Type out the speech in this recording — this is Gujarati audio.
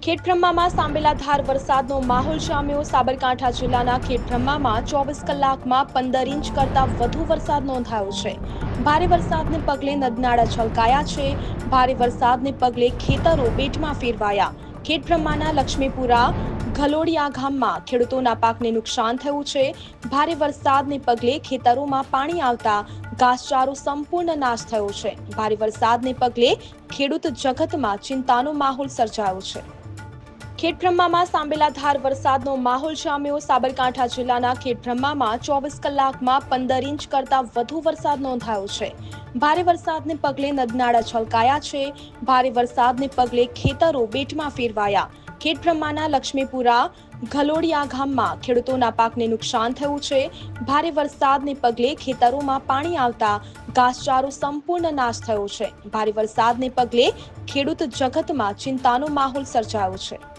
ખેડબ્રહ્મામાં સાંબેલાધાર વરસાદનો માહોલ જામ્યો. સાબરકાંઠા જિલ્લાના ખેડબ્રહ્મામાં 24 કલાકમાં 15 ઇંચ કરતાં વધુ વરસાદ નોંધાયો છે. ભારે વરસાદને પગલે નદનાળા છલકાયા છે. ભારે વરસાદને પગલે ખેતરો બેટમાં ફેરવાયા. ખેડબ્રહ્માના લક્ષ્મીપુરા ઘલોડિયા ગામમાં ખેડૂતોના પાકને નુકસાન થયું છે. ભારે વરસાદને પગલે ખેતરોમાં પાણી આવતા ઘાસચારો સંપૂર્ણ નાશ થયો છે. ભારે વરસાદને પગલે ખેડૂત જગતમાં ચિંતાનો માહોલ સર્જાયો છે. ખેડબ્રહ્મામાં સાંબેલાધાર વરસાદનો માહોલ જામ્યો. સાબરકાંઠા જિલ્લાના ખેડબ્રહ્મામાં 24 કલાકમાં 15 ઇંચ કરતાં વધુ વરસાદ નોંધાયો છે. ભારે વરસાદને પગલે નદનાળા છલકાયા છે. ભારે વરસાદને પગલે ખેતરો બેટમાં ફેરવાયા. ખેડબ્રહ્માના લક્ષ્મીપુરા ઘલોડિયા ગામમાં ખેડૂતોના પાકને નુકસાન થયું છે. ભારે વરસાદને પગલે ખેતરોમાં પાણી આવતા ઘાસચારો સંપૂર્ણ નાશ થયો છે. ભારે વરસાદને પગલે ખેડૂત જગતમાં ચિંતાનો માહોલ સર્જાયો છે.